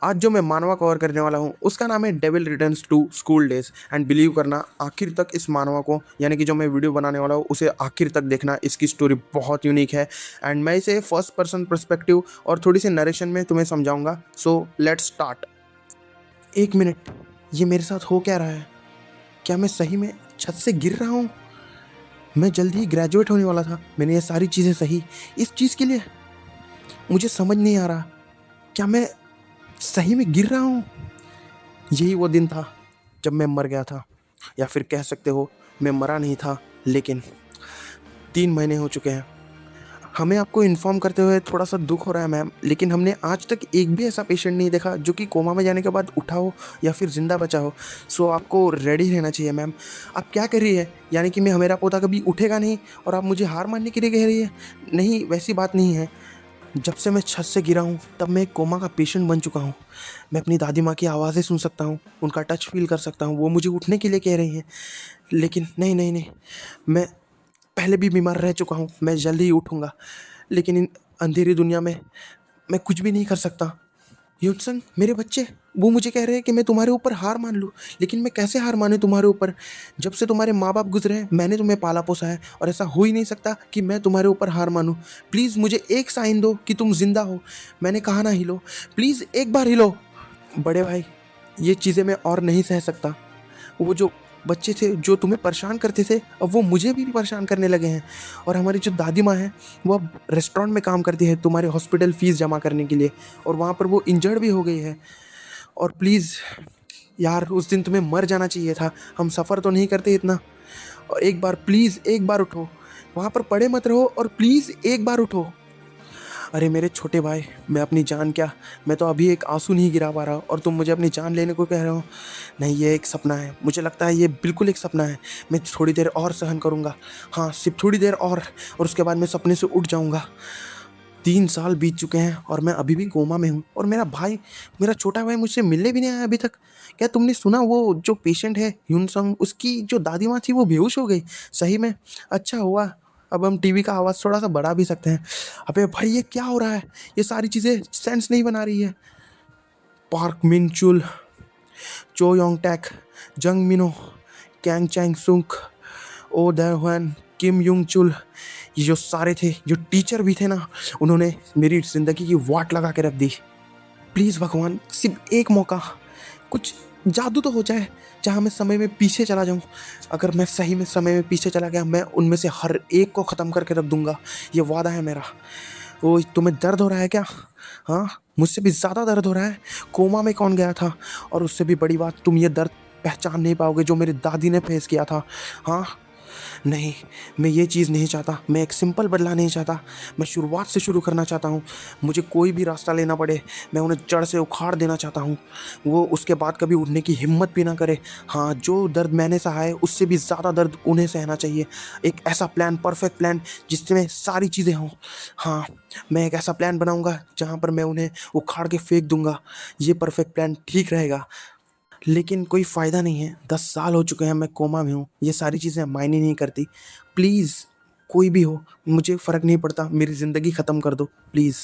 आज जो मैं मानवा कवर करने वाला हूँ उसका नाम है devil returns to school days. And believe करना, आखिर तक इस मानवा को, यानी कि जो मैं वीडियो बनाने वाला हूँ उसे आखिर तक देखना। इसकी स्टोरी बहुत यूनिक है एंड मैं इसे फर्स्ट पर्सन पर्सपेक्टिव और थोड़ी सी नरेशन में तुम्हें समझाऊंगा। So let's start. एक मिनट, ये मेरे साथ हो क्या रहा है? क्या मैं सही में छत से गिर रहा हूँ? मैं जल्दी ही ग्रेजुएट होने वाला था, मैंने ये सारी चीज़ें सही इस चीज़ के लिए? मुझे समझ नहीं आ रहा, क्या मैं सही में गिर रहा हूँ? यही वो दिन था जब मैं मर गया था, या फिर कह सकते हो मैं मरा नहीं था, लेकिन 3 महीने हो चुके हैं। हमें आपको इन्फॉर्म करते हुए थोड़ा सा दुख हो रहा है मैम, लेकिन हमने आज तक एक भी ऐसा पेशेंट नहीं देखा जो कि कोमा में जाने के बाद उठा हो या फिर ज़िंदा बचा हो। सो आपको रेडी रहना चाहिए मैम। आप क्या कर रही है? यानी कि मैं, मेरा पोता कभी उठेगा नहीं और आप मुझे हार मानने के लिए कह रही है? नहीं, वैसी बात नहीं है। जब से मैं छत से गिरा हूँ तब मैं एक कोमा का पेशेंट बन चुका हूँ। मैं अपनी दादी माँ की आवाज़ें सुन सकता हूँ, उनका टच फील कर सकता हूँ। वो मुझे उठने के लिए कह रही हैं, लेकिन नहीं नहीं नहीं, मैं पहले भी बीमार रह चुका हूँ, मैं जल्दी ही उठूँगा। लेकिन इन अंधेरी दुनिया में मैं कुछ भी नहीं कर सकता। युनसंग, मेरे बच्चे, वो मुझे कह रहे हैं कि मैं तुम्हारे ऊपर हार मान लूँ, लेकिन मैं कैसे हार मानूँ तुम्हारे ऊपर? जब से तुम्हारे माँ बाप गुजरे हैं मैंने तुम्हें पाला पोसा है, और ऐसा हो ही नहीं सकता कि मैं तुम्हारे ऊपर हार मानूँ। प्लीज़ मुझे एक साइन दो कि तुम जिंदा हो। मैंने कहा ना हिलो, प्लीज़ एक बार हिलो। बड़े भाई, ये चीज़ें मैं और नहीं सह सकता। वो जो बच्चे थे जो तुम्हें परेशान करते थे, अब वो मुझे भी परेशान करने लगे हैं। और हमारी जो दादी माँ है वो अब रेस्टोरेंट में काम करती है तुम्हारे हॉस्पिटल फीस जमा करने के लिए, और वहाँ पर वो इंजर्ड भी हो गई है। और प्लीज़ यार, उस दिन तुम्हें मर जाना चाहिए था, हम सफ़र तो नहीं करते इतना। और एक बार प्लीज़, एक बार उठो, वहाँ पर पड़े मत रहो, और प्लीज़ एक बार उठो। अरे मेरे छोटे भाई, मैं अपनी जान क्या, मैं तो अभी एक आंसू नहीं गिरा पा रहा, और तुम मुझे अपनी जान लेने को कह रहे हो? नहीं, ये एक सपना है, मुझे लगता है ये बिल्कुल एक सपना है। मैं थोड़ी देर और सहन करूँगा, हाँ सिर्फ थोड़ी देर और उसके बाद मैं सपने से उठ जाऊँगा। 3 साल बीत चुके हैं और मैं अभी भी कोमा में हूँ, और मेरा भाई, मेरा छोटा भाई मुझसे मिलने भी नहीं आया अभी तक। क्या तुमने सुना वो जो पेशेंट है ह्यूनसंग, उसकी जो दादी माँ थी वो बेहोश हो गई? सही में? अच्छा हुआ, अब हम टीवी का आवाज़ थोड़ा सा बढ़ा भी सकते हैं। अबे भाई, ये क्या हो रहा है? ये सारी चीज़ें सेंस नहीं बना रही है। पार्क मिन चुल, चो योंग टैक, जंग मिनो, कैंग चैंग सुंक, ओ दर, किम युंग चुल, ये जो सारे थे, जो टीचर भी थे ना, उन्होंने मेरी ज़िंदगी की वाट लगा के रख दी। प्लीज़ भगवान, सिर्फ एक मौका, कुछ जादू तो हो जाए जहाँ मैं समय में पीछे चला जाऊँ। अगर मैं सही में समय में पीछे चला गया, मैं उनमें से हर एक को ख़त्म करके रख दूँगा, ये वादा है मेरा। ओ, तुम्हें दर्द हो रहा है क्या? हाँ, मुझसे भी ज़्यादा दर्द हो रहा है। कोमा में कौन गया था? और उससे भी बड़ी बात, तुम ये दर्द पहचान नहीं पाओगे जो मेरी दादी ने फेस किया था। हाँ, नहीं, मैं ये चीज़ नहीं चाहता, मैं एक सिंपल बदला नहीं चाहता, मैं शुरुआत से शुरू करना चाहता हूँ। मुझे कोई भी रास्ता लेना पड़े, मैं उन्हें जड़ से उखाड़ देना चाहता हूँ। वो उसके बाद कभी उठने की हिम्मत भी ना करे। हाँ, जो दर्द मैंने सहा है उससे भी ज़्यादा दर्द उन्हें सहना चाहिए। एक ऐसा प्लान, परफेक्ट प्लान जिसमें सारी चीज़ें हों। हाँ, मैं एक ऐसा प्लान बनाऊँगा जहाँ पर मैं उन्हें उखाड़ के फेंक दूँगा। ये परफेक्ट प्लान ठीक रहेगा। लेकिन कोई फ़ायदा नहीं है, 10 साल हो चुके हैं मैं कोमा में हूँ, ये सारी चीज़ें मायने नहीं करती। प्लीज़, कोई भी हो, मुझे फ़र्क नहीं पड़ता, मेरी ज़िंदगी ख़त्म कर दो प्लीज़।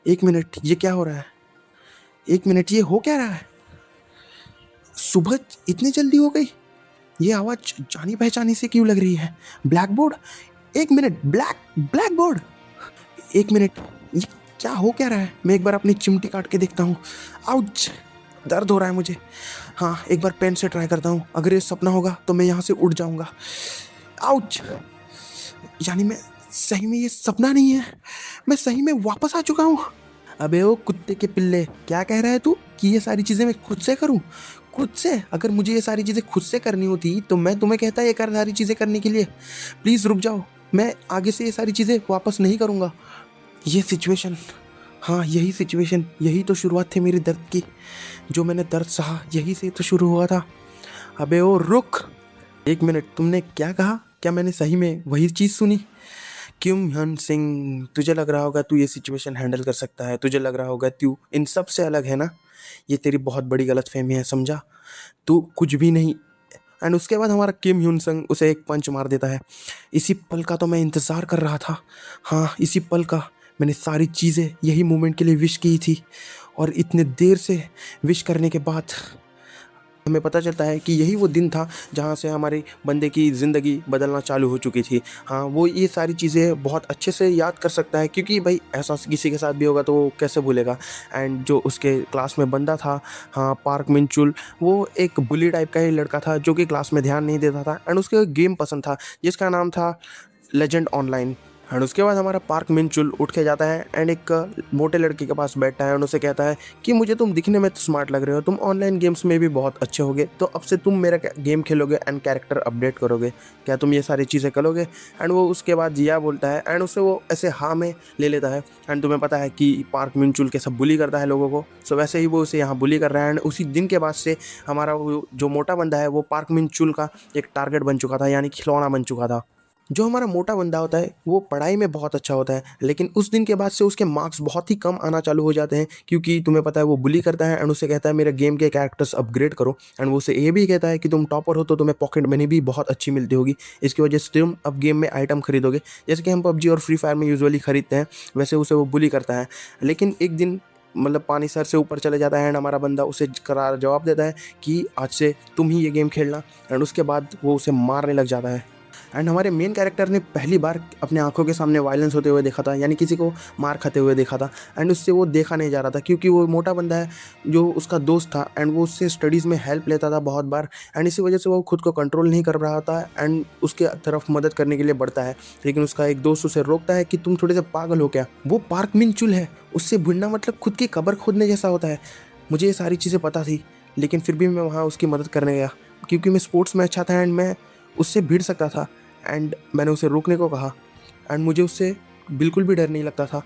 1 मिनट, ये क्या हो रहा है? 1 मिनट, ये हो क्या रहा है? सुबह इतनी जल्दी हो गई? ये आवाज़ जानी पहचानी से क्यों लग रही है? Black board, 1 minute, black board. 1 minute, ये क्या हो क्या रहा है? मैं एक बार अपनी चिमटी काट के देखता हूँ। आउच, दर्द हो रहा है मुझे। हाँ, एक बार पेन से ट्राई करता हूँ, अगर ये सपना होगा तो मैं यहाँ से उठ जाऊँगा। आउच, यानी मैं सही में, ये सपना नहीं है, मैं सही में वापस आ चुका हूँ। अबे ओ कुत्ते के पिल्ले, क्या कह रहा है तू कि ये सारी चीज़ें मैं खुद से करूँ? खुद से? अगर मुझे ये सारी चीज़ें खुद से करनी होती तो मैं तुम्हें कहता ये कर सारी चीज़ें करने के लिए। प्लीज़ रुक जाओ, मैं आगे से ये सारी चीज़ें वापस नहीं करूँगा। ये सिचुएशन, हाँ यही सिचुएशन, यही तो शुरुआत थी मेरी दर्द की। जो मैंने दर्द सहा यही से तो शुरू हुआ था। अबे ओ रुक, 1 मिनट, तुमने क्या कहा? क्या मैंने सही में वही चीज़ सुनी? क्यों हन सिंह, तुझे लग रहा होगा तू ये सिचुएशन हैंडल कर सकता है, तुझे लग रहा होगा तू इन सब से अलग है ना? ये तेरी बहुत बड़ी गलतफहमी है, समझा? तू कुछ भी नहीं। एंड उसके बाद हमारा किम ह्यून संग उसे एक पंच मार देता है। इसी पल का तो मैं इंतज़ार कर रहा था। हाँ, इसी पल का, मैंने सारी चीज़ें यही मोमेंट के लिए विश की थी, और इतने देर से विश करने के बाद हमें पता चलता है कि यही वो दिन था जहाँ से हमारे बंदे की ज़िंदगी बदलना चालू हो चुकी थी। हाँ, वो ये सारी चीज़ें बहुत अच्छे से याद कर सकता है, क्योंकि भाई ऐसा किसी के साथ भी होगा तो वो कैसे भूलेगा। एंड जो उसके क्लास में बंदा था, हाँ, पार्क मिंचुल, वो एक बुली टाइप का ही लड़का था जो कि क्लास में ध्यान नहीं देता था एंड उसको एक गेम पसंद था जिसका नाम था लेजेंड ऑनलाइन। एंड उसके बाद हमारा पार्क मिंचुल उठ के जाता है एंड एक मोटे लड़के के पास बैठता है और उसे कहता है कि मुझे तुम दिखने में तो स्मार्ट लग रहे हो, तुम ऑनलाइन गेम्स में भी बहुत अच्छे होगे, तो अब से तुम मेरा गेम खेलोगे एंड कैरेक्टर अपडेट करोगे, क्या तुम ये सारी चीज़ें करोगे? एंड वो उसके बाद जिया बोलता है एंड उसे वो ऐसे हाँ में ले लेता है। एंड तुम्हें पता है कि पार्क मिंचुल कैसा बुली करता है लोगों को, सो वैसे ही वो उसे यहाँ बुली कर रहा है। एंड उसी दिन के बाद से हमारा वो जो मोटा बंदा है वो पार्क मिंचुल का एक टारगेट बन चुका था, यानी खिलौना बन चुका था। जो हमारा मोटा बंदा होता है वो पढ़ाई में बहुत अच्छा होता है, लेकिन उस दिन के बाद से उसके मार्क्स बहुत ही कम आना चालू हो जाते हैं, क्योंकि तुम्हें पता है वो बुली करता है एंड उसे कहता है मेरे गेम के कैरेक्टर्स अपग्रेड करो। एंड वो उसे ये भी कहता है कि तुम टॉपर हो तो तुम्हें पॉकेट मनी भी बहुत अच्छी मिलती होगी, इसकी वजह से तुम अब गेम में आइटम खरीदोगे, जैसे कि हम पबजी और फ्री फायर में यूजुअली खरीदते हैं, वैसे उसे वो बुली करता है। लेकिन एक दिन मतलब पानी सर से ऊपर चले जाता है एंड हमारा बंदा उसे करार जवाब देता है कि आज से तुम ही ये गेम खेलना। एंड उसके बाद वो उसे मारने लग जाता है। एंड हमारे मेन कैरेक्टर ने पहली बार अपने आंखों के सामने वायलेंस होते हुए देखा था, यानी किसी को मार खाते हुए देखा था। एंड उससे वो देखा नहीं जा रहा था, क्योंकि वो मोटा बंदा है जो उसका दोस्त था एंड वो उससे स्टडीज़ में हेल्प लेता था बहुत बार, एंड इसी वजह से वो खुद को कंट्रोल नहीं कर रहा था एंड उसके तरफ मदद करने के लिए बढ़ता है। लेकिन उसका एक दोस्त उसे रोकता है कि तुम थोड़े से पागल हो क्या, वो पार्क मिंचुल है, उससे भिड़ना मतलब खुद की कब्र खोदने जैसा होता है। मुझे ये सारी चीज़ें पता थी, लेकिन फिर भी मैं वहाँ उसकी मदद करने गया, क्योंकि मैं स्पोर्ट्स में अच्छा था एंड मैं उससे भिड़ सकता था। एंड मैंने उसे रोकने को कहा एंड मुझे उससे बिल्कुल भी डर नहीं लगता था।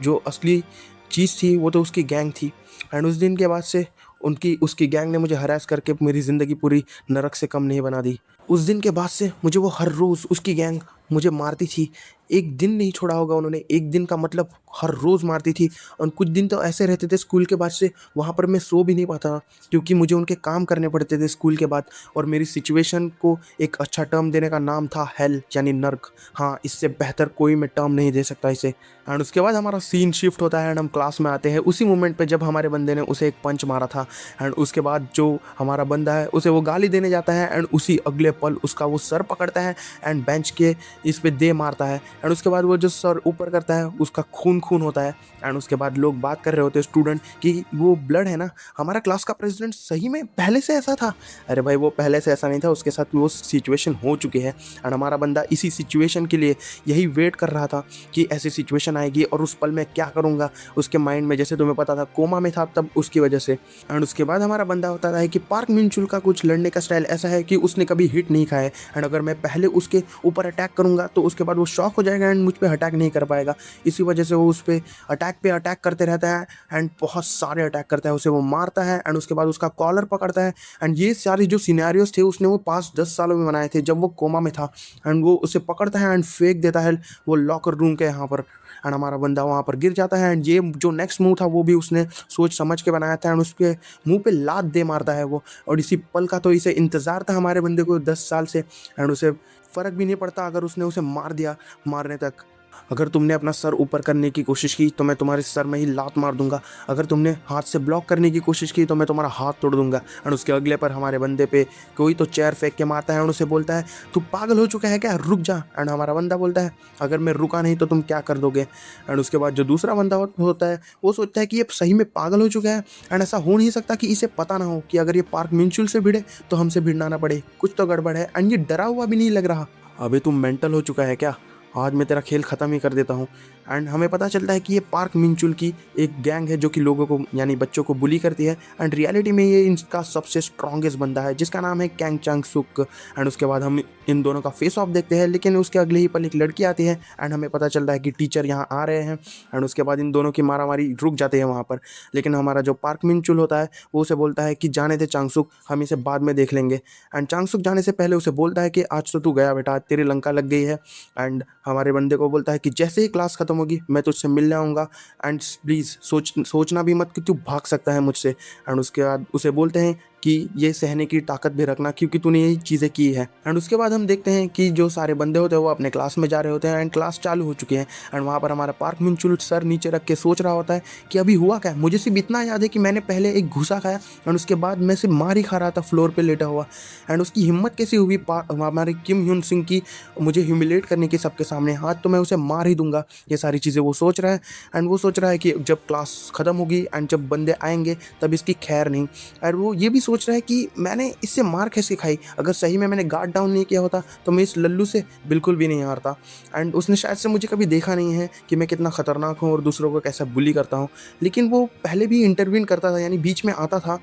जो असली चीज़ थी वो तो उसकी गैंग थी। एंड उस दिन के बाद से उनकी उसकी गैंग ने मुझे हरास करके मेरी ज़िंदगी पूरी नरक से कम नहीं बना दी। उस दिन के बाद से मुझे वो हर रोज़ उसकी गैंग मुझे मारती थी, एक दिन नहीं छोड़ा होगा उन्होंने, एक दिन का मतलब हर रोज़ मारती थी। और कुछ दिन तो ऐसे रहते थे स्कूल के बाद से वहाँ पर मैं सो भी नहीं पाता, क्योंकि मुझे उनके काम करने पड़ते थे स्कूल के बाद। और मेरी सिचुएशन को एक अच्छा टर्म देने का नाम था हेल, यानी नर्क। हाँ, इससे बेहतर कोई मैं टर्म नहीं दे सकता इसे। एंड उसके बाद हमारा सीन शिफ्ट होता है एंड हम क्लास में आते हैं उसी मोमेंट पे जब हमारे बंदे ने उसे एक पंच मारा था। एंड उसके बाद जो हमारा बंदा है उसे वो गाली देने जाता है एंड उसी अगले पल उसका वो सर पकड़ता है एंड बेंच के इस पे दे मारता है। एंड उसके बाद वो जो सर ऊपर करता है उसका खून खून होता है। एंड उसके बाद लोग बात कर रहे होते हैं स्टूडेंट कि वो ब्लड है ना, हमारा क्लास का प्रेसिडेंट सही में पहले से ऐसा था। अरे भाई, वो पहले से ऐसा नहीं था, उसके साथ वो सिचुएशन हो चुकी है। एंड हमारा बंदा इसी सिचुएशन के लिए यही वेट कर रहा था कि ऐसी सिचुएशन आएगी और उस पल में क्या करूँगा। उसके माइंड में, जैसे तुम्हें पता था, कोमा में था तब उसकी वजह से। एंड उसके बाद हमारा बंदा होता है कि पार्क मिंचुल का कुछ लड़ने का स्टाइल ऐसा है कि उसने कभी हिट नहीं खाया। एंड अगर मैं पहले उसके ऊपर अटैक करूँगा तो उसके बाद वो शॉक हो जाएगा एंड मुझ पर अटैक नहीं कर पाएगा। इसी वजह से वो उस पर अटैक पे अटैक करते रहता है एंड बहुत सारे अटैक करता है, उसे वो मारता है एंड उसके बाद उसका कॉलर पकड़ता है। एंड ये सारे जो सिनेरियोस थे उसने वो 5-10 सालों में बनाए थे जब वो कोमा में था। एंड वो उसे पकड़ता है एंड फेंक देता है वो लॉकर रूम के यहाँ पर। एंड हमारा बंदा वहाँ पर गिर जाता है एंड ये जो नेक्स्ट मूव था वो भी उसने सोच समझ के बनाया था एंड उसके मुंह पे लात दे मारता है वो। और इसी पल का तो इसे इंतज़ार था हमारे बंदे को 10 साल से। एंड उसे फ़र्क भी नहीं पड़ता अगर उसने उसे मार दिया मारने तक। अगर तुमने अपना सर ऊपर करने की कोशिश की तो मैं तुम्हारे सर में ही लात मार दूंगा, अगर तुमने हाथ से ब्लॉक करने की कोशिश की तो मैं तुम्हारा हाथ तोड़ दूंगा। एंड उसके अगले पर हमारे बंदे पे कोई तो चेयर फेंक के मारता है और उसे बोलता है तू पागल हो चुका है क्या, रुक जा। एंड हमारा बंदा बोलता है अगर मैं रुका नहीं तो तुम क्या कर दोगे। एंड उसके बाद जो दूसरा बंदा होता है वो सोचता है कि ये सही में पागल हो चुका है एंड ऐसा हो नहीं सकता कि इसे पता ना हो कि अगर ये पार्क मिंचुल से भिड़े तो हमसे भिड़ना ना पड़े, कुछ तो गड़बड़ है। एंड ये डरा हुआ भी नहीं लग रहा। अबे तुम मेंटल हो चुका है क्या, आज मैं तेरा खेल ख़त्म ही कर देता हूँ। एंड हमें पता चलता है कि ये पार्क मिंचुल की एक गैंग है जो कि लोगों को, यानी बच्चों को बुली करती है। एंड रियलिटी में ये इनका सबसे स्ट्रॉन्गेस्ट बंदा है जिसका नाम है कैंग चांग सुक। एंड उसके बाद हम इन दोनों का फेस ऑफ देखते हैं, लेकिन उसके अगले ही पल एक लड़की आती है एंड हमें पता चलता है कि टीचर यहाँ आ रहे हैं। एंड उसके बाद इन दोनों की मारामारी रुक जाती है वहाँ पर। लेकिन हमारा जो पार्क मिंचुल होता है वो उसे बोलता है कि जाने दे चांगसुक, हम इसे बाद में देख लेंगे। एंड चांगसुक जाने से पहले उसे बोलता है कि आज तो तू गया बेटा, तेरी लंका लग गई है। एंड हमारे बंदे को बोलता है कि जैसे ही क्लास ख़त्म होगी मैं तुझसे मिलने आऊँगा एंड प्लीज़ सोचना भी मत कि तू भाग सकता है मुझसे। एंड उसके बाद उसे बोलते हैं कि ये सहने की ताकत भी रखना क्योंकि तूने यही चीज़ें की है। एंड उसके बाद हम देखते हैं कि जो सारे बंदे होते हैं वो अपने क्लास में जा रहे होते हैं एंड क्लास चालू हो चुकी है। एंड वहाँ पर हमारा पार्क मिनचुल सर नीचे रख के सोच रहा होता है कि अभी हुआ क्या। मुझे सिर्फ इतना याद है कि मैंने पहले एक घुसा खाया एंड उसके बाद मैं सिर्फ मार ही खा रहा था फ्लोर पे लेटा हुआ। एंड उसकी हिम्मत कैसी हुई हमारे किम ह्यून सिंह की मुझे ह्यूमिलेट करने की सबके सामने। हाथ तो मैं उसे मार ही दूंगा। ये सारी चीज़ें वो सोच रहा है एंड वो सोच रहा है कि जब क्लास ख़त्म होगी एंड जब बंदे आएंगे तब इसकी खैर नहीं। और वो ये भी सोच रहा है कि मैंने इससे मार कैसे खाई। अगर सही में मैंने गार्ड डाउन नहीं किया होता तो मैं इस लल्लू से बिल्कुल भी नहीं हारता। एंड उसने शायद से मुझे कभी देखा नहीं है कि मैं कितना ख़तरनाक हूँ और दूसरों को कैसा बुली करता हूँ। लेकिन वो पहले भी इंटरवीन करता था, यानी बीच में आता था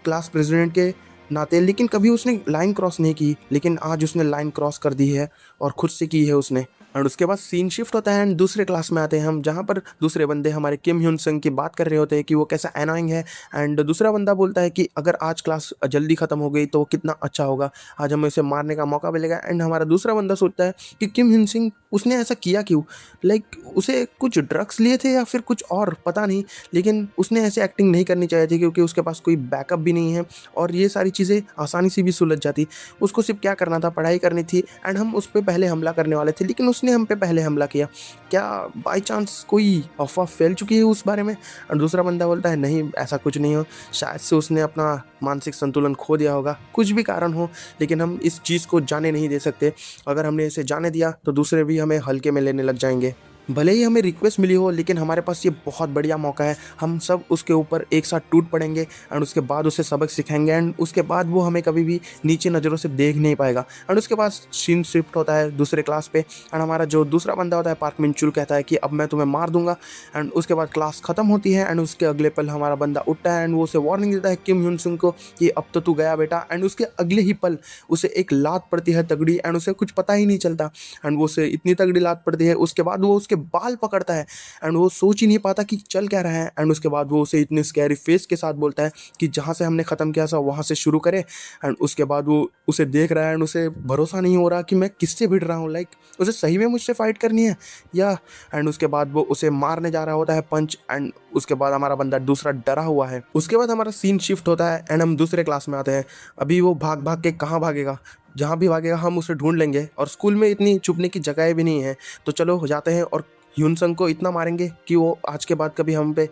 क्लास प्रेसिडेंट के नाते, लेकिन कभी उसने लाइन क्रॉस नहीं की। लेकिन आज उसने लाइन क्रॉस कर दी है और खुद से की है उसने। और उसके बाद सीन शिफ्ट होता है एंड दूसरे क्लास में आते हैं हम, जहाँ पर दूसरे बंदे हमारे किम ह्यून संग की बात कर रहे होते हैं कि वो कैसा एनोइंग है। एंड दूसरा बंदा बोलता है कि अगर आज क्लास जल्दी ख़त्म हो गई तो वो कितना अच्छा होगा, आज हमें उसे मारने का मौका मिलेगा। एंड हमारा दूसरा बंदा सोचता है कि किम ह्यून सिंह उसने ऐसा किया क्यों, लाइक उसे कुछ ड्रग्स लिए थे या फिर कुछ और पता नहीं, लेकिन उसने ऐसे एक्टिंग नहीं करनी चाहिए थी क्योंकि उसके पास कोई बैकअप भी नहीं है और ये सारी चीज़ें आसानी से भी सुलझ जाती। उसको सिर्फ क्या करना था, पढ़ाई करनी थी एंड हम उस पर पहले हमला करने वाले थे, लेकिन उसने हम पे पहले हमला किया। क्या बाई चांस कोई अफवाह फैल चुकी है उस बारे में। और दूसरा बंदा बोलता है नहीं ऐसा कुछ नहीं हो, शायद से उसने अपना मानसिक संतुलन खो दिया होगा, कुछ भी कारण हो, लेकिन हम इस चीज़ को जाने नहीं दे सकते। अगर हमने इसे जाने दिया तो दूसरे भी हमें हल्के में लेने लग जाएंगे। भले ही हमें रिक्वेस्ट मिली हो, लेकिन हमारे पास ये बहुत बढ़िया मौका है। हम सब उसके ऊपर एक साथ टूट पड़ेंगे एंड उसके बाद उसे सबक सिखाएंगे एंड उसके बाद वो हमें कभी भी नीचे नज़रों से देख नहीं पाएगा। एंड उसके बाद सीन शिफ्ट होता है दूसरे क्लास पे एंड हमारा जो दूसरा बंदा होता है पार्क मिनचुल कहता है कि अब मैं तुम्हें मार दूंगा। एंड उसके बाद क्लास ख़त्म होती है एंड उसके अगले पल हमारा बंदा उठता है एंड वो उसे वार्निंग देता है किम ह्यून सिंह को कि अब तो तू गया बेटा। एंड उसके अगले ही पल उसे एक लात पड़ती है तगड़ी एंड उसे कुछ पता ही नहीं चलता। एंड वो उसे इतनी तगड़ी लात पड़ती है उसके बाद वो उसके बाल पकड़ता है एंड वो सोच ही नहीं पाता कि चल क्या रहा है। एंड उसके बाद वो उसे इतने स्कैरी फेस के साथ बोलता है कि जहाँ से हमने ख़त्म किया था वहाँ से शुरू करे। एंड उसके बाद वो उसे देख रहा है एंड उसे भरोसा नहीं हो रहा कि मैं किससे भिड़ रहा हूँ, लाइक उसे सही में मुझसे फाइट करनी है या। एंड उसके बाद वो उसे मारने जा रहा होता है पंच एंड उसके बाद हमारा बंदा दूसरा डरा हुआ है। उसके बाद हमारा सीन शिफ्ट होता है एंड हम दूसरे क्लास में आते हैं। अभी वो भाग भाग के कहाँ भागेगा, जहाँ भी भागेगा हम उसे ढूंढ लेंगे और स्कूल में इतनी छुपने की जगह भी नहीं है। तो चलो हो जाते हैं और ह्यून संग को इतना मारेंगे कि वो आज के बाद कभी हम पे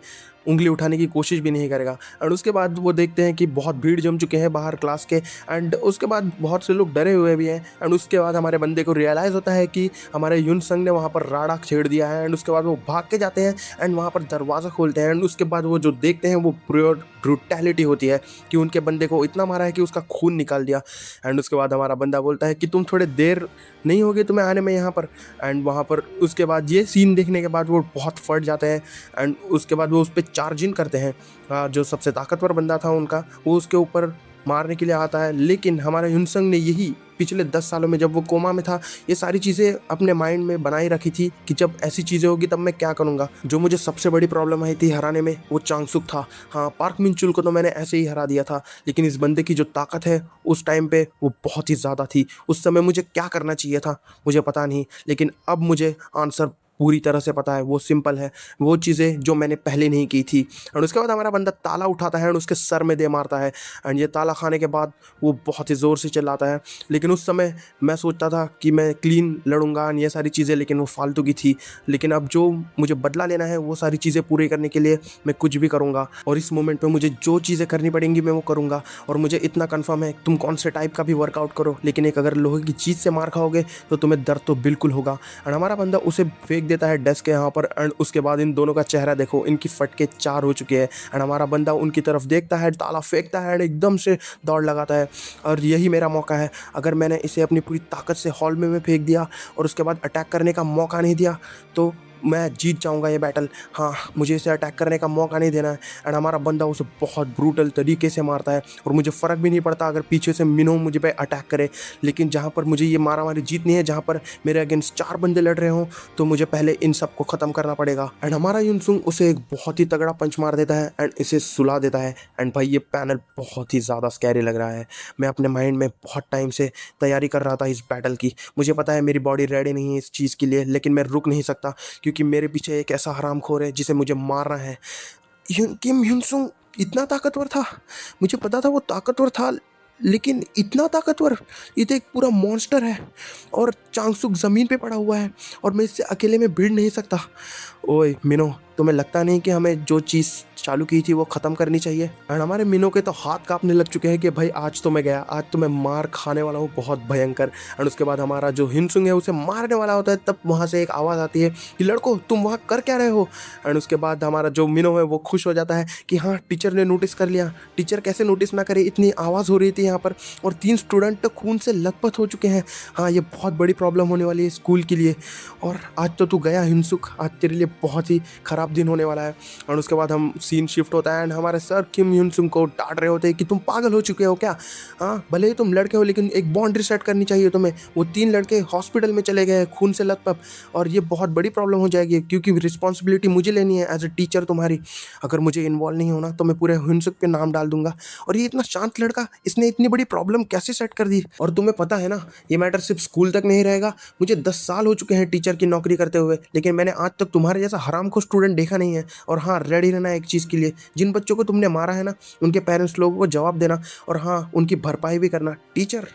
उंगली उठाने की कोशिश भी नहीं करेगा। एंड उसके बाद वो देखते हैं कि बहुत भीड़ जम चुके हैं बाहर क्लास के एंड उसके बाद बहुत से लोग डरे हुए भी हैं। एंड उसके बाद हमारे बंदे को रियलाइज़ होता है कि हमारे ह्यून संग ने वहाँ पर राड़ा छेड़ दिया है। एंड उसके बाद वो भाग के जाते हैं एंड वहाँ पर दरवाज़ा खोलते हैं एंड उसके बाद वो जो देखते हैं वो प्योर ब्रूटैलिटी होती है कि उनके बंदे को इतना मारा है कि उसका खून निकाल दिया। एंड उसके बाद हमारा बंदा बोलता है कि तुम थोड़े देर नहीं होगे तुम्हें आने में यहाँ पर। एंड वहाँ पर उसके बाद ये सीन देखने के बाद वो बहुत फट जाते हैं एंड उसके बाद वो उस पर चार्ज इन करते हैं। जो सबसे ताकतवर बंदा था उनका वो उसके ऊपर मारने के लिए आता है। लेकिन हमारे ह्यूनसंग ने यही पिछले 10 सालों में जब वो कोमा में था ये सारी चीज़ें अपने माइंड में बनाई रखी थी कि जब ऐसी चीज़ें होगी तब मैं क्या करूँगा। जो मुझे सबसे बड़ी प्रॉब्लम आई थी हराने में वो चांगसुक था। हाँ, पार्क मिनचुल को तो मैंने ऐसे ही हरा दिया था, लेकिन इस बंदे की जो ताकत है उस टाइम पे वो बहुत ही ज़्यादा थी। उस समय मुझे क्या करना चाहिए था मुझे पता नहीं, लेकिन अब मुझे आंसर पूरी तरह से पता है। वो सिंपल है, वो चीज़ें जो मैंने पहले नहीं की थी। और उसके बाद हमारा बंदा ताला उठाता है और उसके सर में दे मारता है एंड ये ताला खाने के बाद वो बहुत ही ज़ोर से चिल्लाता है। लेकिन उस समय मैं सोचता था कि मैं क्लीन लड़ूंगा ये सारी चीज़ें, लेकिन वो फालतू की थी। लेकिन अब जो मुझे बदला लेना है वो सारी चीज़ें पूरी करने के लिए मैं कुछ भी करूँगा और इस मोमेंट पर मुझे जो चीज़ें करनी पड़ेंगी मैं वो करूँगा। और मुझे इतना कन्फर्म है तुम कौन से टाइप का भी वर्कआउट करो, लेकिन एक अगर लोहे की चीज़ से मार खाओगे तो तुम्हें दर्द तो बिल्कुल होगा। और हमारा बंदा उसे फेंक देता है डेस्क के यहाँ पर एंड उसके बाद इन दोनों का चेहरा देखो, इनकी फटके 4 हो चुके हैं। एंड हमारा बंदा उनकी तरफ देखता है, ताला फेंकता है एंड एकदम से दौड़ लगाता है। और यही मेरा मौका है, अगर मैंने इसे अपनी पूरी ताकत से हॉल में फेंक दिया और उसके बाद अटैक करने का मौका नहीं दिया तो मैं जीत जाऊंगा ये बैटल। हाँ, मुझे इसे अटैक करने का मौका नहीं देना है। एंड हमारा बंदा उसे बहुत ब्रूटल तरीके से मारता है और मुझे फ़र्क भी नहीं पड़ता अगर पीछे से मिनो मुझे पे अटैक करे, लेकिन जहाँ पर मुझे ये मारामारी जीतनी है, जहाँ पर मेरे अगेंस्ट 4 बंदे लड़ रहे हों, तो मुझे पहले इन सब को ख़त्म करना पड़ेगा। एंड हमारा यूनसुंग उसे एक बहुत ही तगड़ा पंच मार देता है एंड इसे सुला देता है। एंड भाई ये पैनल बहुत ही ज़्यादा स्कैरी लग रहा है। मैं अपने माइंड में बहुत टाइम से तैयारी कर रहा था इस बैटल की। मुझे पता है मेरी बॉडी रेडी नहीं है इस चीज़ के लिए, लेकिन मैं रुक नहीं सकता क्योंकि मेरे पीछे एक ऐसा हरामखोर है जिसे मुझे मारना है। किम ह्यून सुंग इतना ताकतवर था। मुझे पता था वो ताकतवर था, लेकिन इतना ताकतवर, ये तो एक पूरा मॉन्स्टर है। और चांगसुक ज़मीन पे पड़ा हुआ है और मैं इससे अकेले में भिड़ नहीं सकता। ओए मिनो, तुम्हें लगता नहीं कि हमें जो चीज़ चालू की थी वो ख़त्म करनी चाहिए? एंड हमारे मिनो के तो हाथ कांपने लग चुके हैं कि भाई आज तो मैं गया, आज तो मैं मार खाने वाला हूँ बहुत भयंकर। एंड उसके बाद हमारा जो हिनसुंग है उसे मारने वाला होता है, तब वहाँ से एक आवाज़ आती है कि लड़को तुम वहाँ कर क्या रहे हो। एंड उसके बाद हमारा जो मिनो है वो खुश हो जाता है कि हाँ टीचर ने नोटिस कर लिया। टीचर कैसे नोटिस ना करे, इतनी आवाज़ हो रही थी यहाँ पर और 3 स्टूडेंट तो खून से लथपथ हो चुके हैं। हाँ ये बहुत बड़ी प्रॉब्लम होने वाली है स्कूल के लिए। और आज तो तू गया हिनसुक, आज तेरे लिए बहुत ही ख़राब दिन होने वाला है। और उसके बाद हम सीन शिफ्ट होता है एंड हमारे सर किम ह्यून सुंग को डांट रहे होते हैं कि तुम पागल हो चुके हो क्या। हाँ भले ही तुम लड़के हो लेकिन एक बॉन्ड सेट करनी चाहिए तुम्हें। वो 3 लड़के हॉस्पिटल में चले गए खून से लथपथ और ये बहुत बड़ी प्रॉब्लम हो जाएगी क्योंकि रिस्पॉन्सिबिलिटी मुझे लेनी है एज ए टीचर तुम्हारी। अगर मुझे इन्वॉल्व नहीं होना तो मैं पूरे ह्यूनसुक पे नाम डाल दूंगा। और ये इतना शांत लड़का, इसने इतनी बड़ी प्रॉब्लम कैसे सेट कर दी। और तुम्हें पता है ना ये मैटर सिर्फ स्कूल तक नहीं रहेगा। मुझे 10 साल हो चुके हैं टीचर की नौकरी करते हुए, लेकिन मैंने आज तक तुम्हारे जैसा हराम को स्टूडेंट देखा नहीं है। और हाँ रेडी रहना एक चीज़ के लिए, जिन बच्चों को तुमने मारा है ना उनके पेरेंट्स लोगों को जवाब देना और हाँ उनकी भरपाई भी करना। टीचर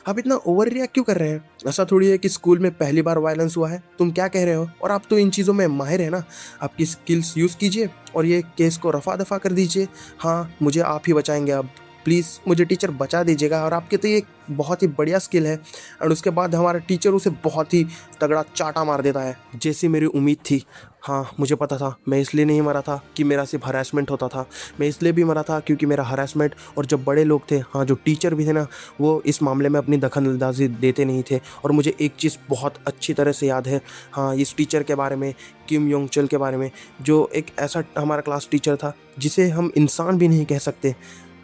आप इतना ओवर रिएक्ट क्यों कर रहे हैं? ऐसा थोड़ी है कि स्कूल में पहली बार वायलेंस हुआ है। तुम क्या कह रहे हो? और आप तो इन चीज़ों में माहिर है ना। आपकी स्किल्स यूज़ कीजिए और ये केस को रफा दफा कर दीजिए। हाँ मुझे आप ही बचाएंगे अब, प्लीज़ मुझे टीचर बचा दीजिएगा। और आपके तो ये बहुत ही बढ़िया स्किल है। और उसके बाद हमारा टीचर उसे बहुत ही तगड़ा चाटा मार देता है जैसी मेरी उम्मीद थी। हाँ मुझे पता था, मैं इसलिए नहीं मरा था कि मेरा सिर्फ हरासमेंट होता था, मैं इसलिए भी मरा था क्योंकि मेरा हरासमेंट और जो बड़े लोग थे, हाँ जो टीचर भी थे ना, वो इस मामले में अपनी दखलंदाजी देते नहीं थे। और मुझे एक चीज़ बहुत अच्छी तरह से याद है, हाँ इस टीचर के बारे में, किम योंग चल के बारे में, जो एक ऐसा हमारा क्लास टीचर था जिसे हम इंसान भी नहीं कह सकते।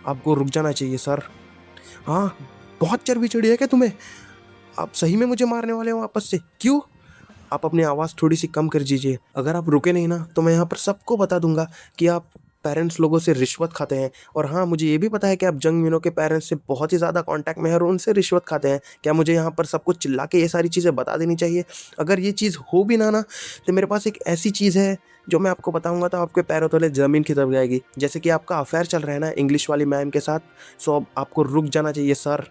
आपको रुक जाना चाहिए सर। हाँ बहुत चर्बी चढ़ी है क्या तुम्हें? आप सही में मुझे मारने वाले हो वापस से? क्यों? आप अपनी आवाज़ थोड़ी सी कम कर दीजिए। अगर आप रुके नहीं ना तो मैं यहाँ पर सबको बता दूंगा कि आप पेरेंट्स लोगों से रिश्वत खाते हैं। और हाँ मुझे ये भी पता है कि आप जंग मिनो के पेरेंट्स से बहुत ही ज़्यादा कांटेक्ट में है और उनसे रिश्वत खाते हैं। क्या मुझे यहाँ पर सबको चिल्ला के ये सारी चीज़ें बता देनी चाहिए? अगर ये चीज़ हो भी ना तो मेरे पास एक ऐसी चीज़ है जो मैं आपको बताऊंगा तो आपके पैरों तले ज़मीन खिसक जाएगी। जैसे कि आपका अफेयर चल रहा है ना इंग्लिश वाली मैम के साथ, सो अब आपको रुक जाना चाहिए सर,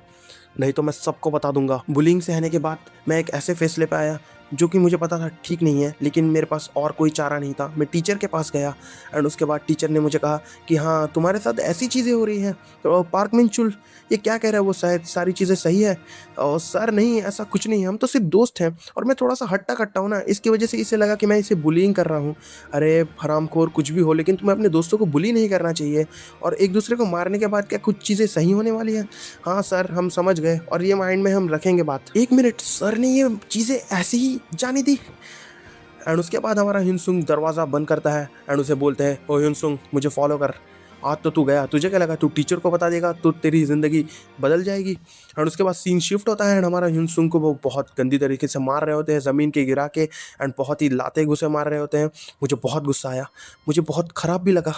नहीं तो मैं सबको बता दूंगा। बुलिंग सहने के बाद मैं एक ऐसे फैसले पे आया जो कि मुझे पता था ठीक नहीं है, लेकिन मेरे पास और कोई चारा नहीं था। मैं टीचर के पास गया एंड उसके बाद टीचर ने मुझे कहा कि हाँ तुम्हारे साथ ऐसी चीज़ें हो रही हैं। तो पार्क मिंचुल ये क्या कह रहा है, वो शायद सारी चीज़ें सही है। और सर नहीं ऐसा कुछ नहीं है, हम तो सिर्फ दोस्त हैं और मैं थोड़ा सा हट्टा कट्टा हूँ ना, इसकी वजह से इसे लगा कि मैं इसे बुलिंग कर रहा हूँ। अरे हरामखोर कुछ भी हो, लेकिन तुम्हें अपने दोस्तों को बुली नहीं करना चाहिए। और एक दूसरे को मारने के बाद क्या कुछ चीज़ें सही होने वाली हैं? हाँ सर हम समझ गए और ये माइंड में हम रखेंगे बात। एक मिनट, सर ने ये चीज़ें ऐसे ही जाने दी? एंड उसके बाद हमारा हिनसुंग दरवाज़ा बंद करता है एंड उसे बोलते हैं ओ हिनसुंग मुझे फॉलो कर। आज तो तू गया, तुझे क्या लगा तू टीचर को बता देगा तो तेरी ज़िंदगी बदल जाएगी? एंड उसके बाद सीन शिफ्ट होता है एंड हमारा हिनसुंग को वो बहुत गंदी तरीके से मार रहे होते हैं ज़मीन के गिरा के एंड बहुत ही लाते घुसे मार रहे होते हैं। मुझे बहुत गुस्सा आया, मुझे बहुत ख़राब भी लगा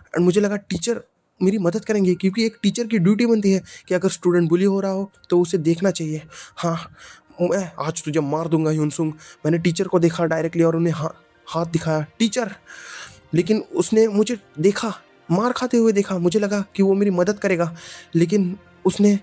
एंड मुझे लगा टीचर मेरी मदद करेंगे क्योंकि एक टीचर की ड्यूटी बनती है कि अगर स्टूडेंट बुली हो रहा हो तो उसे देखना चाहिए। हाँ मैं आज तुझे मार दूंगा ह्यूनसुंग। मैंने टीचर को देखा डायरेक्टली और उन्हें हाथ दिखाया टीचर, लेकिन उसने मुझे देखा मार खाते हुए देखा, मुझे लगा कि वो मेरी मदद करेगा, लेकिन उसने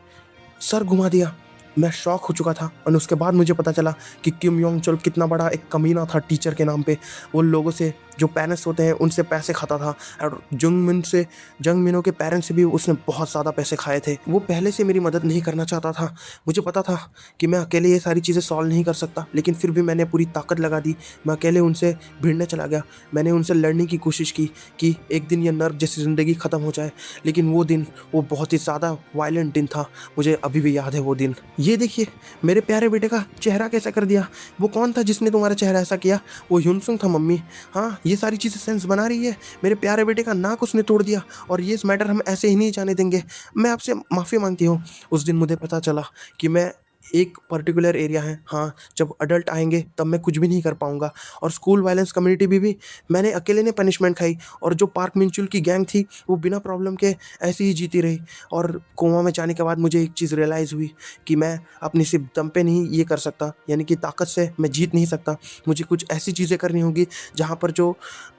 सर घुमा दिया। मैं शॉक हो चुका था और उसके बाद मुझे पता चला कि किम योंग चोल कितना बड़ा एक कमीना था टीचर के नाम पे। वो लोगों से जो पेरेंट्स होते हैं उनसे पैसे खाता था और जंग मिनो के पेरेंट्स से भी उसने बहुत ज़्यादा पैसे खाए थे। वो पहले से मेरी मदद नहीं करना चाहता था। मुझे पता था कि मैं अकेले ये सारी चीज़ें सॉल्व नहीं कर सकता, लेकिन फिर भी मैंने पूरी ताकत लगा दी। मैं अकेले उनसे भिड़ने चला गया। मैंने उनसे लड़ने की कोशिश की कि एक दिन ये नर्क जैसी ज़िंदगी ख़त्म हो जाए, लेकिन वो दिन वो बहुत ही ज़्यादा वायलेंट दिन था। मुझे अभी भी याद है वो दिन। ये देखिए मेरे प्यारे बेटे का चेहरा कैसा कर दिया। वो कौन था जिसने तुम्हारा चेहरा ऐसा किया? वो ह्यूनसुंग था मम्मी। हाँ ये सारी चीज़ें सेंस बना रही है। मेरे प्यारे बेटे का नाक उसने तोड़ दिया और ये इस मैटर हम ऐसे ही नहीं जाने देंगे। मैं आपसे माफ़ी मांगती हूँ। उस दिन मुझे पता चला कि मैं एक पर्टिकुलर एरिया है, हाँ, जब अडल्ट आएँगे तब मैं कुछ भी नहीं कर पाऊँगा। और स्कूल वायलेंस कम्युनिटी भी मैंने अकेले ने पनिशमेंट खाई, और जो पार्क मिंचुल की गैंग थी वो बिना प्रॉब्लम के ऐसे ही जीती रही। और कोमा में जाने के बाद मुझे एक चीज़ रियलाइज़ हुई कि मैं अपनी सिर्फ दम पे नहीं ये कर सकता, यानी कि ताकत से मैं जीत नहीं सकता। मुझे कुछ ऐसी चीज़ें करनी होगी जहाँ पर जो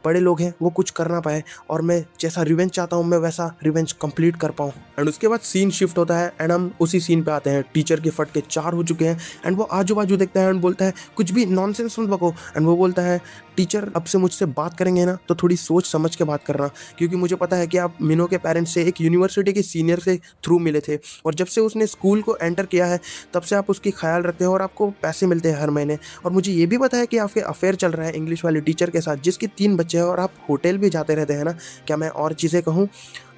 बड़े लोग हैं वो कुछ कर ना पाए, और मैं जैसा रिवेंज चाहता हूँ मैं वैसा रिवेंज कंप्लीट कर पाऊँ। एंड उसके बाद सीन शिफ्ट होता है एंड हम उसी सीन पे आते हैं। टीचर के फटके 4 हो चुके हैं एंड वो आजू बाजू देखता है एंड बोलता है कुछ भी नॉनसेंस मत बको। एंड वो बोलता है टीचर अब से मुझसे बात करेंगे ना तो थोड़ी सोच समझ के बात करना, क्योंकि मुझे पता है कि आप मिनो के पेरेंट्स से एक यूनिवर्सिटी के सीनियर से थ्रू मिले थे, और जब से उसने स्कूल को एंटर किया है तब से आप उसकी ख्याल रखते हैं और आपको पैसे मिलते हैं हर महीने। और मुझे ये भी पता है कि आपके अफेयर चल रहा है इंग्लिश वाली टीचर के साथ जिसकी 3 बच्चे हैं, और आप होटल भी जाते रहते हैं ना, क्या मैं और चीज़ें कहूँ।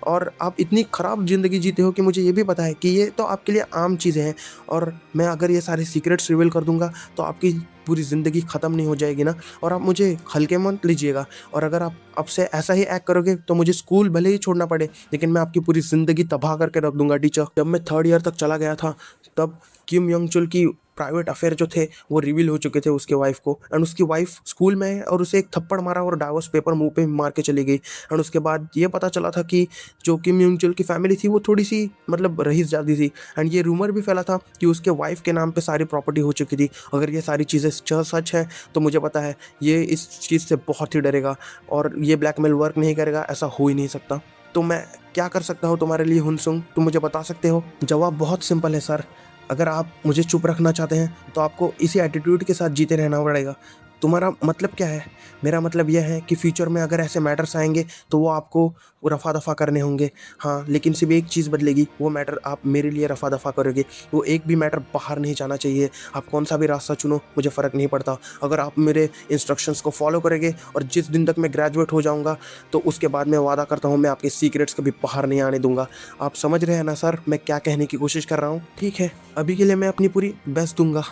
और आप इतनी ख़राब ज़िंदगी जीते हो कि मुझे ये भी पता है कि ये तो आपके लिए आम चीज़ें हैं, और मैं अगर ये सारे सीक्रेट्स रिवील कर दूंगा तो आपकी पूरी ज़िंदगी ख़त्म नहीं हो जाएगी ना, और आप मुझे हल्के मत लीजिएगा। और अगर आप अब से ऐसा ही एक्ट करोगे तो मुझे स्कूल भले ही छोड़ना पड़े, लेकिन मैं आपकी पूरी ज़िंदगी तबाह करके रख दूंगा टीचर। जब मैं 3rd ईयर तक चला गया था तब किम योंग चुल की प्राइवेट अफेयर जो थे वो रिवील हो चुके थे उसके वाइफ को, एंड उसकी वाइफ स्कूल में है और उसे एक थप्पड़ मारा और डाइवोर्स पेपर मुंह पे मार के चली गई। एंड उसके बाद ये पता चला था कि जो किम योंग चुल की फैमिली थी वो थोड़ी सी मतलब रईस जाती थी, एंड ये रूमर भी फैला था कि उसके वाइफ के नाम पे सारी प्रॉपर्टी हो चुकी थी। अगर ये सारी चीज़ें सच है तो मुझे पता है ये इस चीज़ से बहुत ही डरेगा और ये ब्लैकमेल वर्क नहीं करेगा, ऐसा हो ही नहीं सकता। तो मैं क्या कर सकता हूँ तुम्हारे लिए हुनसुंग, तुम मुझे बता सकते हो? जवाब बहुत सिंपल है सर, अगर आप मुझे चुप रखना चाहते हैं तो आपको इसी एटीट्यूड के साथ जीते रहना पड़ेगा। तुम्हारा मतलब क्या है? मेरा मतलब यह है कि फ्यूचर में अगर ऐसे मैटर्स आएँगे तो वो आपको रफ़ा दफ़ा करने होंगे। हाँ, लेकिन सिर्फ़ एक चीज़ बदलेगी, वो मैटर आप मेरे लिए रफ़ा दफ़ा करोगे। वो एक भी मैटर बाहर नहीं जाना चाहिए। आप कौन-सा भी रास्ता चुनो, मुझे फ़र्क नहीं पड़ता। अगर आप मेरे इंस्ट्रक्शंस को फ़ॉलो करोगे और जिस दिन तक मैं ग्रेजुएट हो जाऊँगा तो उसके बाद मैं वादा करता हूँ मैं आपके सीक्रेट्स कभी बाहर नहीं आने दूँगा। आप समझ रहे हैं ना सर मैं क्या कहने की कोशिश कर रहा हूँ? ठीक है, अभी के लिए मैं अपनी पूरी बेस्ट दूँगा।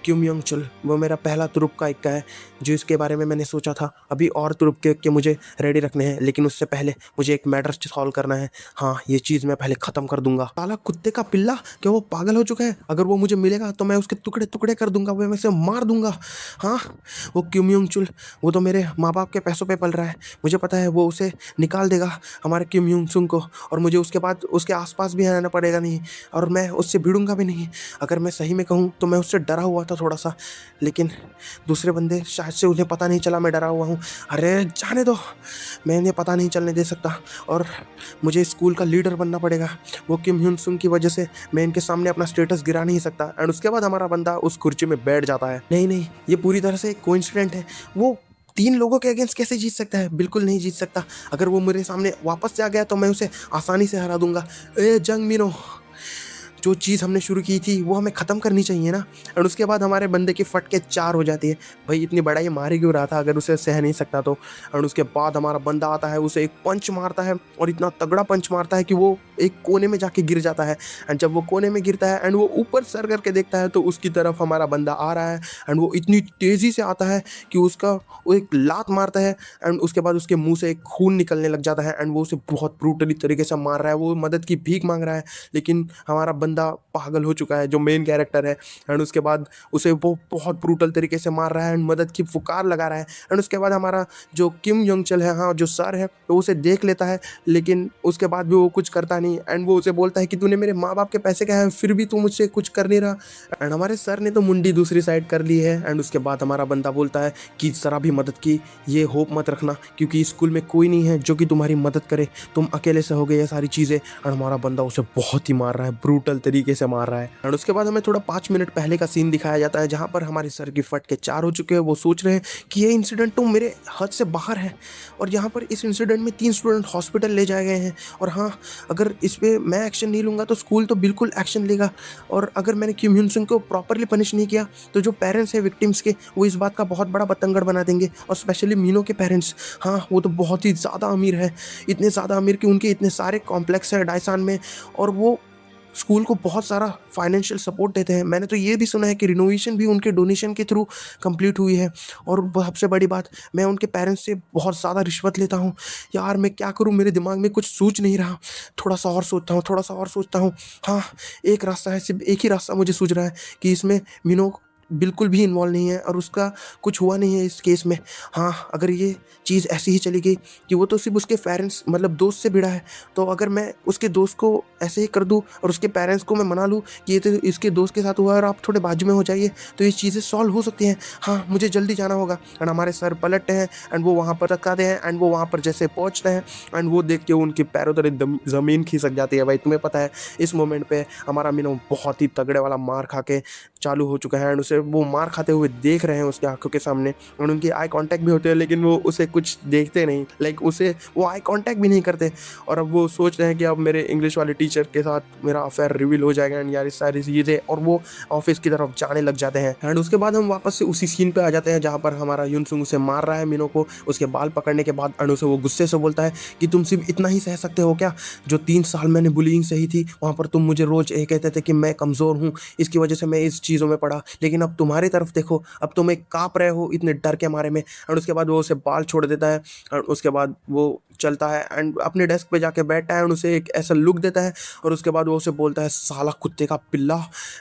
किम योंग चुल वो मेरा पहला तुरुप का इक्का है जो इसके बारे में मैंने सोचा था। अभी और तुरुप के इक्के मुझे रेडी रखने हैं, लेकिन उससे पहले मुझे एक मैटर सॉल्व करना है। हाँ, ये चीज़ मैं पहले ख़त्म कर दूंगा। साला कुत्ते का पिल्ला, क्या वो पागल हो चुका है? अगर वो मुझे मिलेगा तो मैं उसके टुकड़े टुकड़े कर दूंगा, वो मैं उसे मार दूंगा। हाँ, वो किम योंग चुल वो तो मेरे माँ बाप के पैसों पे पल रहा है। मुझे पता है वो उसे निकाल देगा हमारे किम योंग सुंग को, और मुझे उसके बाद उसके आसपास भी रहना पड़ेगा नहीं, और मैं उससे भिड़ूंगा भी नहीं। अगर मैं सही में कहूँ तो मैं उससे डरा हुआ था थोड़ा सा, लेकिन दूसरे बंदे शायद से उन्हें पता नहीं चला मैं डरा हुआ हूँ। अरे जाने दो, मैं इन्हें पता नहीं चलने दे सकता, और मुझे स्कूल का लीडर बनना पड़ेगा। वो किम ह्यून सुंग की वजह से मैं इनके सामने अपना स्टेटस गिरा नहीं सकता। एंड उसके बाद हमारा बंदा उस कुर्सी में बैठ जाता है। नहीं नहीं, ये पूरी तरह से एक कोइंसिडेंट है। वो 3 लोगों के अगेंस्ट कैसे जीत सकता है? बिल्कुल नहीं जीत सकता। अगर वो मेरे सामने वापस से आ गया तो मैं उसे आसानी से हरा दूंगा। ए जंग मिनो, जो चीज़ हमने शुरू की थी वो हमें ख़त्म करनी चाहिए ना। और उसके बाद हमारे बंदे की फट के 4 हो जाती है। भाई इतनी बड़ा ये मार ही क्यों रहा था अगर उसे सह नहीं सकता तो। और उसके बाद हमारा बंदा आता है, उसे एक पंच मारता है, और इतना तगड़ा पंच मारता है कि वो एक कोने में जाके गिर जाता है। एंड जब वो कोने में गिरता है एंड वो ऊपर सर करके देखता है तो उसकी तरफ हमारा बंदा आ रहा है, एंड वो इतनी तेज़ी से आता है कि उसका वो एक लात मारता है, एंड उसके बाद उसके मुंह से एक खून निकलने लग जाता है, एंड वो उसे बहुत ब्रूटली तरीके से मार रहा है। वो मदद की भीख मांग रहा है, लेकिन हमारा बंदा पागल हो चुका है जो मेन कैरेक्टर है। एंड उसके बाद उसे वो बहुत ब्रूटल तरीके से मार रहा है एंड मदद की पुकार लगा रहा है। एंड उसके बाद हमारा जो किम योंग चल है, हाँ जो सर है, तो उसे देख लेता है, लेकिन उसके बाद भी वो कुछ करता नहीं। एंड वो उसे बोलता है कि तूने मेरे माँ बाप के पैसे खाए हैं फिर भी तू मुझसे कुछ कर नहीं रहा। एंड हमारे सर ने तो मुंडी दूसरी साइड कर ली है। एंड उसके बाद हमारा बंदा बोलता है कि ज़रा भी मदद की ये होप मत रखना, क्योंकि स्कूल में कोई नहीं है जो कि तुम्हारी मदद करे, तुम अकेले से हो गए ये सारी चीज़ें। एंड हमारा बंदा उसे बहुत ही मार रहा है, ब्रूटल तरीके से मार रहा है। एंड उसके बाद हमें थोड़ा 5 मिनट पहले का सीन दिखाया जाता है जहाँ पर हमारे सर की फट के 4 हो चुके हैं। वो सोच रहे हैं कि ये इंसिडेंट तो मेरे हद से बाहर है, और यहाँ पर इस इंसिडेंट में 3 स्टूडेंट हॉस्पिटल ले जाए गए हैं, और हाँ अगर इस पर मैं एक्शन नहीं लूँगा तो स्कूल तो बिल्कुल एक्शन लेगा, और अगर मैंने किम ह्यून सुंग को प्रॉपरली पनिश नहीं किया तो जो पेरेंट्स हैं विक्टिम्स के वो इस बात का बहुत बड़ा बतंगड़ बना देंगे। और स्पेशली मीनो के पेरेंट्स, हाँ वो तो बहुत ही ज़्यादा अमीर है, इतने ज़्यादा अमीर कि उनके इतने सारे कॉम्प्लेक्स हैं डायसान में, और वो स्कूल को बहुत सारा फाइनेंशियल सपोर्ट देते हैं। मैंने तो ये भी सुना है कि रिनोवेशन भी उनके डोनेशन के थ्रू कंप्लीट हुई है। और सबसे बड़ी बात, मैं उनके पेरेंट्स से बहुत ज़्यादा रिश्वत लेता हूँ। यार मैं क्या करूँ, मेरे दिमाग में कुछ सूझ नहीं रहा। थोड़ा सा और सोचता हूँ, थोड़ा सा और सोचता हूँ। हाँ, एक रास्ता है, सिर्फ एक ही रास्ता मुझे सूझ रहा है कि इसमें मीनू बिल्कुल भी इन्वॉल्व नहीं है और उसका कुछ हुआ नहीं है इस केस में। हाँ, अगर ये चीज़ ऐसी ही चली गई कि वो तो सिर्फ उसके पेरेंट्स मतलब दोस्त से भिड़ा है, तो अगर मैं उसके दोस्त को ऐसे ही कर दूँ और उसके पेरेंट्स को मैं मना लूँ कि ये तो इसके दोस्त के साथ हुआ है और आप थोड़े बाजू में हो जाइए, तो ये चीज़ें सॉल्व हो सकती हैं। हाँ, मुझे जल्दी जाना होगा। एंड हमारे सर पलटते हैं एंड वो वहाँ पर रखाते हैं एंड वो वहाँ पर जैसे पहुँचते हैं एंड वो देख के उनके पैरों तले ज़मीन खिसक जाती है। भाई तुम्हें पता है, इस मोमेंट पे हमारा मीनू बहुत ही तगड़े वाला मार खा के चालू हो चुका है एंड उसे वो मार खाते हुए देख रहे हैं उसकी आंखों के सामने। और उनकी आई कांटेक्ट भी होते हैं, लेकिन वो उसे कुछ देखते नहीं, लाइक उसे वो आई कांटेक्ट भी नहीं करते। और अब वो सोच रहे हैं कि अब मेरे इंग्लिश वाले टीचर के साथ मेरा अफेयर रिवील हो जाएगा एंड यार इस सारी चीज़ें, और वो ऑफिस की तरफ जाने लग जाते हैं। एंड उसके बाद हम वापस से उसी सीन पे आ जाते हैं जहाँ पर हमारा युनसुंग उसे मार रहा है मीनो को। उसके बाल पकड़ने के बाद अनु से वो गुस्से से बोलता है कि तुम सिर्फ इतना ही सह सकते हो क्या? जो 3 साल मैंने बुलिंग सही थी वहाँ पर तुम मुझे रोज ये कहते थे कि मैं कमज़ोर हूँ, इसकी वजह से मैं इस चीज़ों में पड़ा, लेकिन अब तुम्हारी तरफ देखो, अब तुम एक काँप रहे हो इतने डर के मारे में। और उसके बाद वो उसे बाल छोड़ देता है और उसके बाद वो चलता है एंड अपने डेस्क पे जाके बैठता है एंड उसे एक ऐसा लुक देता है। और उसके बाद वो उसे बोलता है साला कुत्ते का पिल्ला।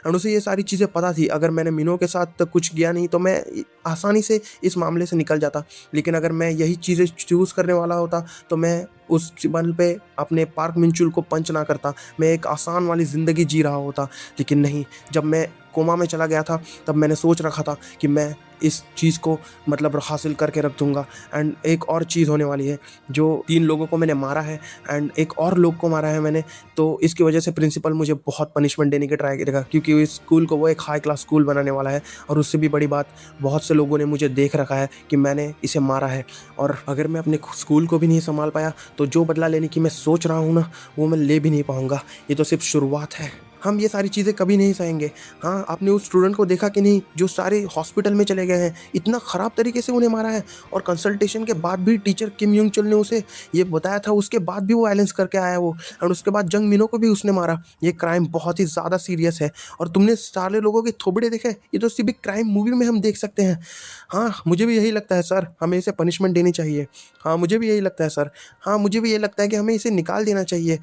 एंड उसे ये सारी चीज़ें पता थी, अगर मैंने मीनो के साथ तो कुछ किया नहीं तो मैं आसानी से इस मामले से निकल जाता, लेकिन अगर मैं यही चीज़ें चूज़ करने वाला होता तो मैं उस बल पे अपने पार्क मिंचुल को पंच ना करता, मैं एक आसान वाली ज़िंदगी जी रहा होता। लेकिन नहीं, जब मैं कोमा में चला गया था तब मैंने सोच रखा था कि मैं इस चीज़ को मतलब हासिल करके रख दूंगा। एंड एक और चीज़ होने वाली है, जो 3 लोगों को मैंने मारा है एंड एक और लोग को मारा है मैंने, तो इसकी वजह से प्रिंसिपल मुझे बहुत पनिशमेंट देने की ट्राई करेगा, क्योंकि इस स्कूल को वो एक हाई क्लास स्कूल बनाने वाला है। और उससे भी बड़ी बात, बहुत से लोगों ने मुझे देख रखा है कि मैंने इसे मारा है, और अगर मैं अपने स्कूल को भी नहीं संभाल पाया तो जो बदला लेने की मैं सोच रहा हूँ ना, वो मैं ले भी नहीं पाऊँगा। ये तो सिर्फ शुरुआत है, हम ये सारी चीज़ें कभी नहीं सहेंगे। हाँ, आपने उस स्टूडेंट को देखा कि नहीं जो सारे हॉस्पिटल में चले गए हैं, इतना ख़राब तरीके से उन्हें मारा है, और कंसल्टेशन के बाद भी टीचर किम युंग चुल ने उसे ये बताया था, उसके बाद भी वो वायलेंस करके आया वो। और उसके बाद जंग मिनो को भी उसने मारा। ये क्राइम बहुत ही ज़्यादा सीरियस है। और तुमने सारे लोगों के थोबड़े देखे, ये तो सिर्फ एक क्राइम मूवी में हम देख सकते हैं। हाँ, मुझे भी यही लगता है सर, हमें इसे पनिशमेंट देनी चाहिए। हाँ, मुझे भी यही लगता है सर। हाँ, मुझे भी ये लगता है कि हमें इसे निकाल देना चाहिए।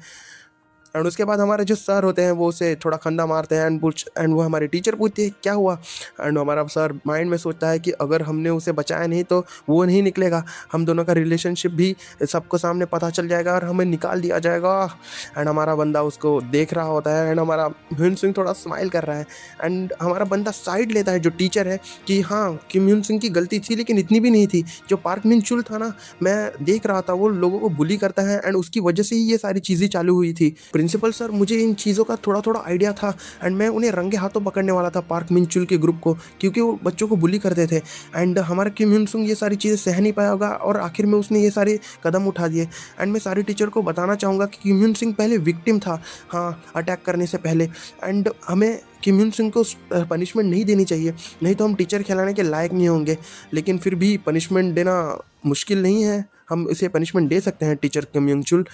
एंड उसके बाद हमारे जो सर होते हैं वो उसे थोड़ा खंदा मारते हैं एंड वो हमारे टीचर पूछती है क्या हुआ। एंड हमारा सर माइंड में सोचता है कि अगर हमने उसे बचाया नहीं तो वो नहीं निकलेगा, हम दोनों का रिलेशनशिप भी सबको सामने पता चल जाएगा और हमें निकाल दिया जाएगा। एंड हमारा बंदा उसको देख रहा होता है एंड हमारा ह्यून सिंह थोड़ा स्माइल कर रहा है। एंड हमारा बंदा साइड लेता है जो टीचर है कि हाँ, किम ह्यून सिंह की गलती थी लेकिन इतनी भी नहीं थी। जो पार्क मिन चुल था ना, मैं देख रहा था वो लोगों को बुली करता है एंड उसकी वजह से ही ये सारी चीज़ें चालू हुई थी। प्रिंसिपल सर, मुझे इन चीज़ों का थोड़ा थोड़ा आइडिया था एंड मैं उन्हें रंगे हाथों पकड़ने वाला था, पार्क मिन चुल के ग्रुप को, क्योंकि वो बच्चों को बुली करते थे। एंड हमारा किम ह्यून सुंग ये सारी चीज़ें सह नहीं पाया होगा और आखिर में उसने ये सारे कदम उठा दिए। एंड मैं सारे टीचर को बताना चाहूँगा कि किम ह्यून सिंह पहले विक्टिम था, हाँ, अटैक करने से पहले। एंड हमें किम ह्यून सिंह को पनिशमेंट नहीं देनी चाहिए, नहीं तो हम टीचर खिलाने के लायक नहीं होंगे। लेकिन फिर भी पनिशमेंट देना मुश्किल नहीं है, हम इसे पनिशमेंट दे सकते हैं टीचर किम युंग चुल,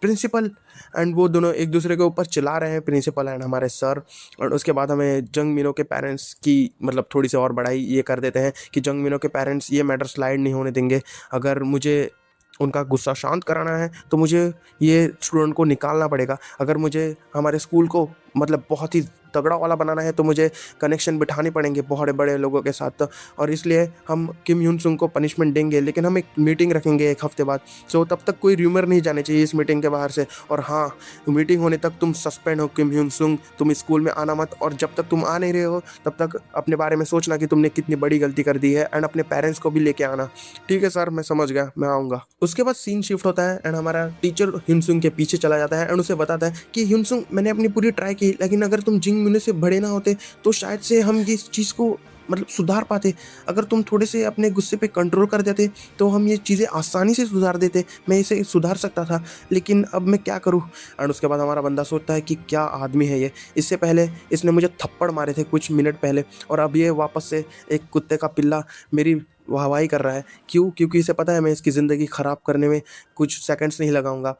प्रिंसिपल। एंड वो दोनों एक दूसरे के ऊपर चिल्ला रहे हैं, प्रिंसिपल एंड हमारे सर। और उसके बाद हमें जंग मिनो के पेरेंट्स की मतलब थोड़ी सी और बढ़ाई ये कर देते हैं कि जंग मिनो के पेरेंट्स ये मैटर स्लाइड नहीं होने देंगे। अगर मुझे उनका गुस्सा शांत कराना है तो मुझे ये स्टूडेंट को निकालना पड़ेगा। अगर मुझे हमारे स्कूल को मतलब बहुत ही तगड़ा वाला बनाना है तो मुझे कनेक्शन बिठाने पड़ेंगे बहुत बड़े लोगों के साथ। और इसलिए हम किम ह्यून सुंग को पनिशमेंट देंगे, लेकिन हम एक मीटिंग रखेंगे 1 हफ्ते बाद। सो तब तक कोई र्यूमर नहीं जाने चाहिए इस मीटिंग के बाहर से। और हाँ, मीटिंग होने तक तुम सस्पेंड हो किम ह्यून सुंग, तुम स्कूल में आना मत। और जब तक तुम आ नहीं रहे हो तब तक अपने बारे में सोचना कि तुमने कितनी बड़ी गलती कर दी है, एंड अपने पेरेंट्स को भी लेके आना। ठीक है सर, मैं समझ गया, मैं आऊँगा। उसके बाद सीन शिफ्ट होता है एंड हमारा टीचर ह्यूनसुंग के पीछे चला जाता है एंड उसे बताता है कि ह्यूनसुंग, मैंने अपनी पूरी ट्राई की, लेकिन अगर तुम जिंग मिनो से बड़े ना होते तो शायद से हम ये चीज़ को मतलब सुधार पाते। अगर तुम थोड़े से अपने गुस्से पे कंट्रोल कर देते तो हम ये चीज़ें आसानी से सुधार देते, मैं इसे सुधार सकता था, लेकिन अब मैं क्या करूँ। एंड उसके बाद हमारा बंदा सोचता है कि क्या आदमी है ये, इससे पहले इसने मुझे थप्पड़ मारे थे कुछ मिनट पहले, और अब ये वापस से एक कुत्ते का पिल्ला मेरी वाहवाही कर रहा है। क्यों? क्योंकि इसे पता है मैं इसकी ज़िंदगी ख़राब करने में कुछ सेकंड्स नहीं लगाऊंगा।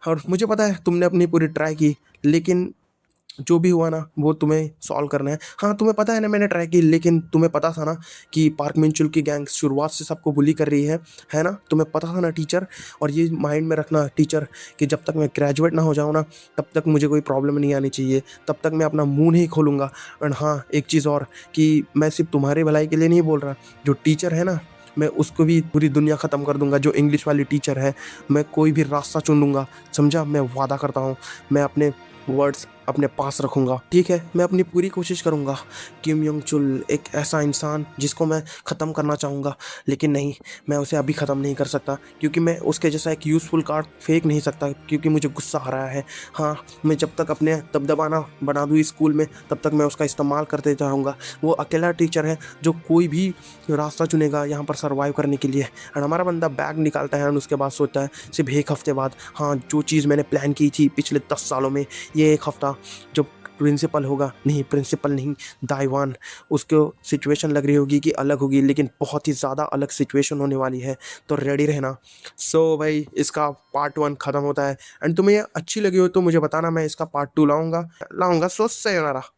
और मुझे पता है तुमने अपनी पूरी ट्राई की, लेकिन जो भी हुआ ना वो तुम्हें सॉल्व करना है। हाँ, तुम्हें पता है ना मैंने ट्राई की, लेकिन तुम्हें पता था ना कि पार्क मिंचुल की गैंग शुरुआत से सबको बुली कर रही है ना? तुम्हें पता था ना टीचर। और ये माइंड में रखना टीचर कि जब तक मैं ग्रेजुएट ना हो जाऊँ ना, तब तक मुझे कोई प्रॉब्लम नहीं आनी चाहिए, तब तक मैं अपना मुँह नहीं खोलूँगा। एंड हाँ, एक चीज़ और कि मैं सिर्फ़ तुम्हारी भलाई के लिए नहीं बोल रहा, जो टीचर है ना, मैं उसको भी पूरी दुनिया ख़त्म कर दूँगा। जो इंग्लिश वाली टीचर है, मैं कोई भी रास्ता चुन लूँगा, समझा? मैं वादा करता हूँ, मैं अपने वर्ड्स अपने पास रखूँगा, ठीक है? मैं अपनी पूरी कोशिश करूँगा। किम योंग चुल एक ऐसा इंसान जिसको मैं ख़त्म करना चाहूँगा, लेकिन नहीं, मैं उसे अभी ख़त्म नहीं कर सकता, क्योंकि मैं उसके जैसा एक यूज़फुल कार्ड फेंक नहीं सकता, क्योंकि मुझे गुस्सा आ रहा है। हाँ, मैं जब तक अपने दबदबा ना बना दूँ इस स्कूल में, तब तक मैं उसका इस्तेमाल करते जाऊँगा। वो अकेला टीचर है जो कोई भी रास्ता चुनेगा यहाँ पर सर्वाइव करने के लिए। एंड हमारा बंदा बैग निकालता है एंड उसके बाद सोचता है सिर्फ 1 हफ्ते बाद, हाँ, जो चीज़ मैंने प्लान की थी पिछले 10 सालों में, ये 1 हफ्ता जब प्रिंसिपल होगा, नहीं प्रिंसिपल नहीं, दाइवान, उसको सिचुएशन लग रही होगी कि अलग होगी, लेकिन बहुत ही ज़्यादा अलग सिचुएशन होने वाली है, तो रेडी रहना। सो भाई, इसका पार्ट 1 खत्म होता है। एंड तुम्हें ये अच्छी लगी हो तो मुझे बताना, मैं इसका पार्ट 2 लाऊँगा। सो sayonara।